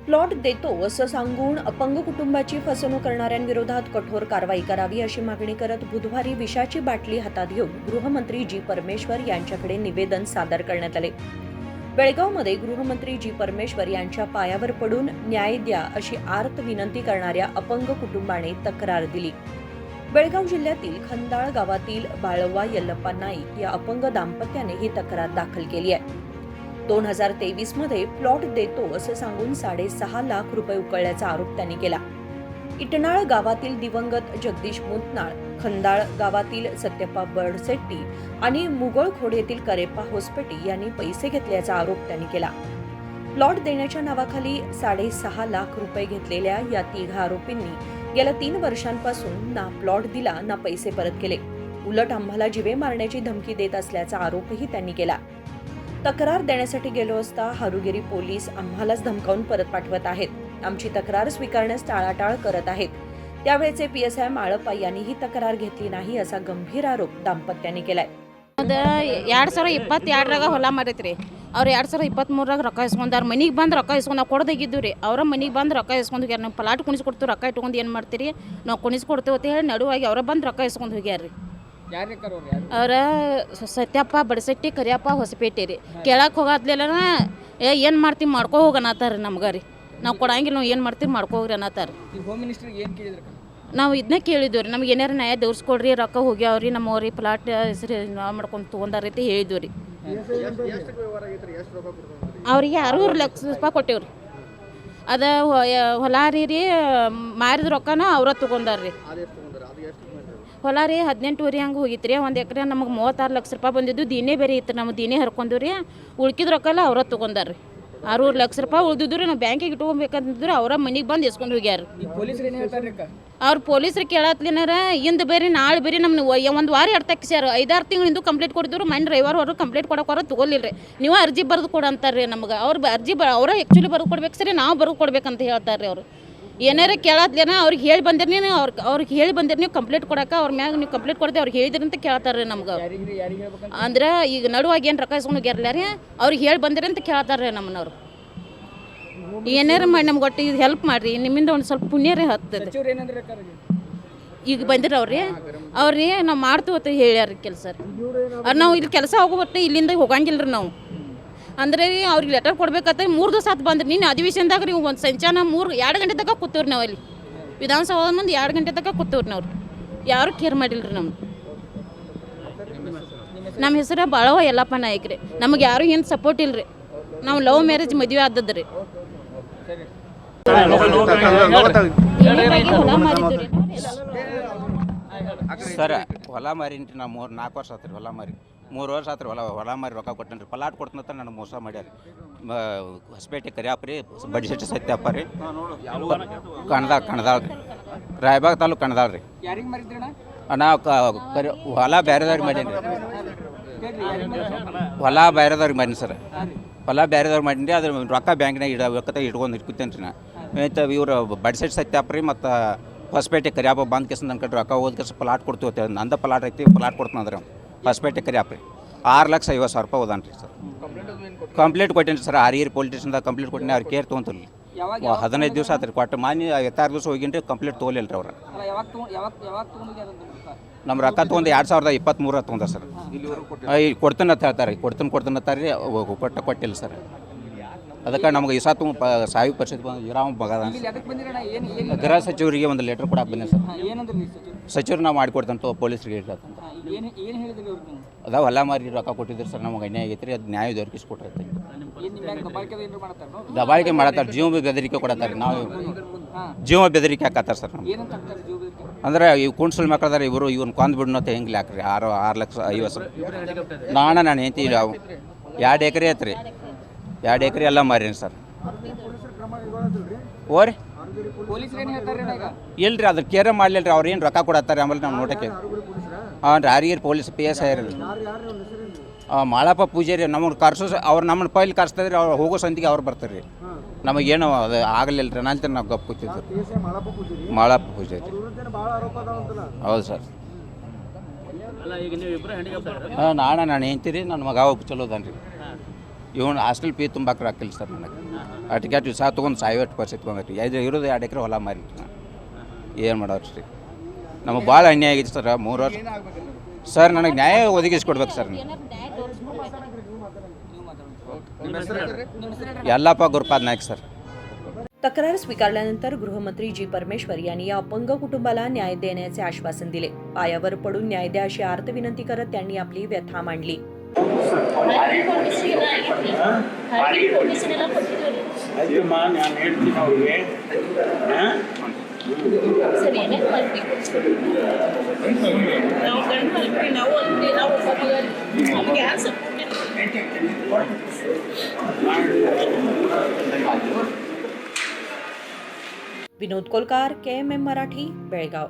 Plot देतो असं सांगून अपंग कुटुंबाची फसवणूक करणाऱ्यांविरोधात कठोर कारवाई करावी अशी मागणी करत बुधवारी विषाची बाटली हातात घेऊन गृहमंत्री जी परमेश्वर यांच्याकडे निवेदन सादर करण्यात आले। बेळगावमध्ये गृहमंत्री जी परमेश्वर यांच्या पायावर पडून न्याय द्या अशी आर्त विनंती करणाऱ्या अपंग कुटुंबाने तक्रार दिली। बेळगाव जिल्ह्यातील खंदाळ गावातील बाळव्वा यल्लप्पा नाईक या अपंग दाम्पत्याने ही तक्रार दाखल केली आहे। 2023 मध्ये प्लॉट देतो असं सांगून 6.5 लाख रुपये उकळल्याचा आरोप त्यांनी केला। इटनाळ गावातील दिवंगत जगदीश मुतनाळ, खंदाळ गावातील सत्यप्पा बडसेट्टी आणि मुगळखोड येथील करेप्पा होसपेटी यांनी पैसे घेतल्याचा आरोप त्यांनी केला। प्लॉट देण्याच्या नावाखाली 6.5 लाख रुपये घेतलेल्या या तिघा आरोपींनी गेल्या 3 वर्षांपासून ना प्लॉट दिला ना पैसे परत केले, उलट आम्हाला जीवे मारण्याची धमकी देत असल्याचा आरोपही त्यांनी केला। तक्रार देण्यासाठी गेलो असता हारुगिरी पोलीस आम्हालाच धमकावून परत पाठवत आहेत, आमची तक्रार स्वीकारण्यास टाळाटाळ करत आहेत। त्यावेळेचे PSI माळप्पा यांनी ही तक्रार घेतली नाही असा गंभीर आरोप दाम्पत्याने केलाय। 2022 ಹೊಲ ಮಾರೈತ್ರಿ ಅವ್ರು 2023 ರೊಕ್ಕ ಇಸ್ಕೊಂಡಾರ ಮನಿಗೆ ಬಂದು ರೊಕ್ಕ ಇಸ್ಕೊಂಡು ನಾವು ಕೊಡದಾಗಿದ್ದು ರೀ ಅವರ ಮನಿಗೆ ಬಂದು ರೊಕ್ಕ ಇಸ್ಕೊಂಡು ಹೋಗ್ಯಾರ ನಾವು ಪ್ಲಾಟ್ ಕುಣಿಸ್ಕೊಡ್ತೀವಿ ರೊಕ್ಕ ಇಟ್ಕೊಂಡು ಏನು ಮಾಡ್ತೀರಿ ನಾವು ಕುಣಿಸ್ಕೊಡ್ತೇವೆ ಅಂತ ಹೇಳಿ ನಡುವಾಗಿ ಅವರ ಬಂದು ರೊಕ್ಕ ಇಸ್ಕೊಂಡು ಹೋಗ್ಯಾರ ರೀ ಅವ್ರ ಸತ್ಯಪ್ಪ ಬಡಸೆಟ್ಟಿ ಕರಿಯಪ್ಪ ಹೊಸಪೇಟೆ ರೀ ಕೇಳಕ್ಕೆ ಹೋಗತ್ಲಿಲ್ಲ ಏನು ಮಾಡ್ತೀವಿ ಮಾಡ್ಕೊ ಹೋಗನತ್ತಾರ ನಮ್ಗೆ ರೀ ನಾವು ಕೊಡಂಗಿಲ್ಲ ನಾವು ಏನು ಮಾಡ್ತೀವಿ ಮಾಡ್ಕೊ ಹೋಗ್ರಿ ಅನ್ನತ್ತಾರ ಹೋಮ್ ಮಿನಿಸ್ಟರ್ ಏನು ಕೇಳಿದ್ರು ನಾವು ಇದನ್ನ ಕೇಳಿದ್ವಿ ರೀ ನಮ್ಗೆ ಏನಾರು ನ್ಯಾಯ ದೋರಿಸ್ಕೊಡ್ರಿ ರೊಕ್ಕ ಹೋಗ್ಯಾವ್ರಿ ನಮ್ಮವ್ರಿ ಪ್ಲಾಟ್ ಹೆಸರು ಮಾಡ್ಕೊಂಡು ತೊಗೊಂಡಾರ ಅಂತ ಹೇಳಿದ್ವಿ ರೀ ಅವ್ರಿಗೆ 60 ಲಕ್ಷ ರೂಪಾಯಿ ಕೊಟ್ಟೇವ್ರಿ ಅದು ಹೊಲ ರೀ ಮಾರಿದ ರೊಕ್ಕನ ಅವ್ರ ತೊಗೊಂಡಾರ ರೀ ಹೊಲ ರೀ 18 ಹಂಗೆ ಹೋಗಿತ್ತು ರೀ 1 ಎಕರೆ ನಮಗೆ 36 ಲಕ್ಷ ರೂಪಾಯಿ ಬಂದಿದ್ದು ದೀನೇ ಬೇರೆ ಇತ್ತು ನಮ್ಮ ದೀನೇ ಹರ್ಕೊಂಡ್ವಿ ರೀ ಉಳ್ಕಿದ ರೊಕ್ಕ ಎಲ್ಲ ಅವ್ರ ತೊಗೊಂಡಾರ ರೀ 60 ಲಕ್ಷ ರೂಪಾಯಿ ಉಳ್ದಿದ್ದು ರೀ ನಾವು ಬ್ಯಾಂಕಿಗೆ ಇಟ್ಕೊಬೇಕಂತಿದ್ರು ಅವರ ಮನೆಗೆ ಬಂದು ಎಸ್ಕೊಂಡು ಹೋಗ್ಯಾರ ಅವ್ರು ಪೊಲೀಸರು ಕೇಳತ್ಲಿನಾರ ಇಂದು ಬೇರೆ ನಾಳೆ ಬೇರೆ ನಮ್ಗೆ 1 ವಾರ ಎಡ್ತಕ್ಸ್ಯಾರ 5-6 ತಿಂಗಳಿಂದ ಕಂಪ್ಲೇಂಟ್ ಕೊಡಿದ್ರು ಮನೆ ರವಿವಾರ ಅವರು ಕಂಪ್ಲೇಂಟ್ ಕೊಡೋಕೆ ತೊಗೊಲಿಲ್ಲ ರೀ ನೀವು ಅರ್ಜಿ ಬರೆದು ಕೊಡು ಅಂತಾರೆ ರೀ ನಮ್ಗೆ ಅವ್ರು ಅರ್ಜಿ ಅವರ ಆ್ಯಕ್ಚುಲಿ ಬರೆದು ಕೊಡ್ಬೇಕು ಸರಿ ನಾವು ಬರೆದು ಕೊಡ್ಬೇಕಂತ ಹೇಳ್ತಾರೆ ರೀ ಅವರು ಏನಾರ ಕೇಳತ್ಲೇನ ಅವ್ರಿಗೆ ಹೇಳಿ ಬಂದಿರಿ ಅವ್ರಿಗೆ ಹೇಳಿ ಬಂದಿರಿ ನೀವು ಕಂಪ್ಲೇಂಟ್ ಕೊಡೋಕೆ ಅವ್ರ ಮ್ಯಾಗ ನೀವು ಕಂಪ್ಲೇಂಟ್ ಕೊಡದೆ ಅವ್ರಿಗೆ ಹೇಳಿದ್ರಿ ಅಂತ ಕೇಳ್ತಾರೆ ರೀ ನಮ್ಗೆ ಅಂದ್ರೆ ಈಗ ನಡುವಾಗಿ ಏನು ರೊಕ್ಕ ಇಸ್ಕೊಂಡು ಹೋಗ್ಯಾರಲ್ಲ ರೀ ಅವ್ರಿಗೆ ಹೇಳಿ ಬಂದಿರಿ ಅಂತ ಕೇಳ್ತಾರೆ ರೀ ನಮ್ಮನವ್ರು ಏನಾರ ಮಾಡಿ ನಮ್ಗೆ ಒಟ್ಟು ಇದು ಹೆಲ್ಪ್ ಮಾಡಿರಿ ನಿಮ್ಮಿಂದ ಒಂದು ಸ್ವಲ್ಪ ಪುಣ್ಯ ರೀ ಹತ್ತದ ಈಗ ಬಂದಿರ ಅವ್ರಿ ನಾವು ಮಾಡ್ತೀವಿ ಅಂತ ಹೇಳ್ಯಾರ ಕೆಲಸ ನಾವು ಇಲ್ಲಿ ಕೆಲಸ ಹೋಗ್ಬಿಟ್ಟು ಇಲ್ಲಿಂದ ಹೋಗಂಗಿಲ್ಲ ರೀ ನಾವು ಅಂದ್ರೆ ರೀ ಅವ್ರಿಗೆ ಲೆಟರ್ ಕೊಡ್ಬೇಕಂತ 3 ದಿವಸ ಆತು ಬಂದ್ರಿ ನೀನು ಅಧಿವೇಶನದಾಗ ರೀ ಒಂದು ಸಂಚಾನ 2 ಗಂಟೆ ತನಕ ಕೂತವ್ರಿ ನಾವು ಅಲ್ಲಿ ವಿಧಾನಸೌಧ ಮುಂದೆ 2 ಗಂಟೆ ತನಕ ಕೂತವ್ರಿ ನಾವು ಯಾರು ಕೇರ್ ಮಾಡಿಲ್ಲ ರೀ ನಮ್ಗೆ ನಮ್ಮ ಹೆಸರು ಬಾಳವ್ವ ಯಲ್ಲಪ್ಪ ನಾಯ್ಕ ರೀ ನಮಗೆ ಯಾರು ಏನು ಸಪೋರ್ಟ್ ಇಲ್ಲ ರೀ ನಾವು ಲವ್ ಮ್ಯಾರೇಜ್ ಮದುವೆ ಆದದ್ದು ರೀ ಸರ್ ಹೊಲ ಮಾರಿನ್ರಿ ನಾ 4 ವರ್ಷ ಆತ್ರಿ ಹೊಲ ಮಾರಿ 3 ವರ್ಷ ಆತ್ರಿ ಹೊಲ ಮಾರಿ ರೊಕ್ಕ ಕೊಟ್ಟೇನ್ರಿ ಪ್ಲಾಟ್ ಕೊಡ್ತಂತ ನನಗೆ ಮೋಸ ಮಾಡ್ಯಾರ ಹೊಸಪೇಟೆ ಕರಿಯಪ್ಪ ರೀ ಬಡಿಸೆಟ್ಟಿ ಸತ್ಯಪ್ಪ ರೀ ಕಣದಾಳ ರೀ ರಾಯಬಾಗ್ ತಾಲೂಕು ಕಣದಾಳ ರೀ ನಾವು ಹೊಲ ಬೇರೆದವ್ರಿಗೆ ಮಾಡೀನಿ ಹೊಲ ಬೇರೆದವ್ರಿಗೆ ಮಾಡೀನಿ ಸರ್ ಹೊಲ ಬೇರೆದವ್ರಿಗೆ ಮಾಡೀನಿ ರೀ ಅದ್ರ ರೊಕ್ಕ ಬ್ಯಾಂಕ್ನಾಗ ಇಟ್ಕೊಂಡು ಕೂತೇನೆ ರೀ ನಾ ಇವ್ರು ಬಡಿಸೆಟ್ಟಿ ಸತ್ಯಪ್ಪ ರೀ ಮತ್ತು ಹೊಸಪೇಟೆ ಕರಿಯಪ್ಪ ಬಂದು ಕೆಸ ನನ್ನ ಕಡೆ ರೊಕ್ಕ ಹೋದ ಕೆಸ ಪ್ಲಾಟ್ ಕೊಡ್ತೀವಿ ನಂದ ಪ್ಲಾಟ್ ಐತಿ ಪ್ಲಾಟ್ ಕೊಡ್ತಾನಂದ್ರೆ ಹೊಸಪೇಟೆ ಕರಿಯಪ್ಪ ರೀ 6,50,000 ರೂಪಾಯಿ ಹೋದಾನ ರೀ ಸರ್ ಕಂಪ್ಲೇಂಟ್ ಕೊಟ್ಟೇನಿ ಸರ್ ಹಾರಿಗಿರಿ ಪೊಲೀಸ್ ಸ್ಟೇಷನ್ದಾಗ ಕಂಪ್ಲೇಂಟ್ ಕೊಟ್ಟಿನಿ ಅವ್ರು ಕೇರ್ ತೊಗೊಂತಿಲ್ಲ 15 ದಿವಸ ಆತ್ರಿ ಕೊಟ್ಟು ಮಾನಿ 26 ದಿವಸ ಹೋಗಿನ್ರಿ ಕಂಪ್ಲೇಂಟ್ ತೊಗೊಲಿಲ್ಲ ರೀ ಅವ್ರು ನಮ್ಮ ರೊಕ್ಕ ತೊಗೊಂಡು 2023 ತೊಗೊಂಡ ಸರ್ ಕೊಡ್ತೀನಿ ಅಂತ ಹೇಳ್ತಾರೆ ಕೊಡ್ತೀನಿ ಅಂತಾರೆ ರೀ ಕೊಟ್ಟಿಲ್ಲ ಸರ್ ಅದಕ್ಕೆ ನಮ್ಗೆ ಇಸ ತುಂಬ 100% ಇರಾಮ ಮಗದ ಗೃಹ ಸಚಿವರಿಗೆ ಒಂದು ಲೆಟರ್ ಕೊಡಕ್ಕೆ ಬಂದೆ ಸರ್ ಸಚಿವರು ನಾವು ಮಾಡಿಕೊಡ್ತಂತ ಪೊಲೀಸರಿಗೆ ಹೇಳ್ತಾರೆ ಅದ ಹೊಲ ಮಾರಿ ರೊಕ್ಕ ಕೊಟ್ಟಿದ್ರು ಸರ್ ನಮಗೆ ಅನ್ಯಾಯ ಆಗೈತೆ ರೀ ಅದು ನ್ಯಾಯ ದೊರಕಿಸ್ಕೊಟ್ರೆ ದಬಾಳಿಕೆ ಮಾಡತ್ತಾರೆ ಜೀವ ಬೆದರಿಕೆ ಕೊಡತ್ತಾರೆ ನಾವು ಜೀವ ಬೆದರಿಕೆ ಹಾಕತ್ತಾರೆ ಸರ್ ನಮ್ಗೆ ಅಂದ್ರೆ ಇವು ಕುಣ್ಸಲ್ ಮಕ್ಕಳದಾರ ಇವರು ಇವ್ನ ಕೊಂದು ಬಿಡ್ನತ್ತೆ ಹೆಂಗೆ ಹಾಕ್ರಿ 6,50,000 ನಾನು ಹೆಂಡ್ತಿ 2 ಎಕರೆ ಐತ್ರಿ 2 ಎಕರೆ ಎಲ್ಲ ಮಾರೀನಿ ಸರ್ ಓರಿ ಇಲ್ರಿ ಅದ್ರ ಕೇರೆ ಮಾಡಲಿಲ್ಲ ರೀ ಅವ್ರು ಏನು ರೊಕ್ಕ ಕೊಡತ್ತಾರೆ ಆಮೇಲೆ ನಾವು ನೋಟಕ್ಕೆ ಹಾಂ ರೀ ಹಾರಿಗಿರಿ ಪೊಲೀಸ್ PSI ರೀ ಮಾಳಪ್ಪ ಪೂಜಾರಿ ನಮಗೆ ಕರ್ಸೋ ಅವ್ರು ನಮ್ಮನ್ನು ಪೈಲಿ ಕರ್ಸ್ತಾರ್ರಿ ಅವ್ರು ಹೋಗೋ ಸಂತಿಗೆ ಅವ್ರು ಬರ್ತಾರೆ ರೀ ನಮಗೇನು ಅದು ಆಗಲಿಲ್ಲ ರೀ ನಂತರ ನಾವು ಗಪ್ ಕೂತಿದ್ದು ಮಾಳಪ್ಪ ಪೂಜಾರಿ ಹೌದು ಸರ್ ಹಾಂ ನಾನು ಹೆಂಡ್ತೀರಿ ನನ್ನ ಮಗ ಹೋಗಿ ಚಲೋ ಅದಾನ ರೀ ಇವನು ಹಾಸ್ಟೆಲ್ ಫೀ ತುಂಬಾಕ್ರೆ ಹಾಕಿಲ್ಲ ಸರ್ ನನಗೆ ಅಟ್ಕ್ಯಾಟ್ ದಿವಸ ತೊಗೊಂಡು ಸಾಯೋಟ್ಟು ಪರಿಸ್ಥಿತಿ ಬಂದೈತಿ ಇರೋದು 2 ಎಕರೆ ಹೊಲ ಮಾರಿ ಏನು ಮಾಡೋರು ರೀ ನಮಗೆ ಭಾಳ ಅನ್ಯಾಯ ಆಗೈತಿ ಸರ್ 3 ವರ್ಷ ಸರ್ ನನಗೆ ನ್ಯಾಯ ಒದಗಿಸ್ಕೊಡ್ಬೇಕು ಸರ್ ನೀವು ಯಲ್ಲಪ್ಪ ಗುರುಪಾದ್ ನಾಯ್ಕ सर तक्रार स्वीकारल्यानंतर गृहमंत्री जी परमेश्वर यांनी या अपंग कुटुंबाला न्याय देण्याचे आश्वासन दिले. पायावर पडून न्याय द्या अशी आर्त विनंती करत त्यांनी आपली व्यथा मांडली. ಆಯ್ತಮ್ಮ ನಾನು ಹೇಳ್ತೀನಿ ಅವ್ರಿಗೆ विनोद कोलकार, KMM मराठी, बेळगाव.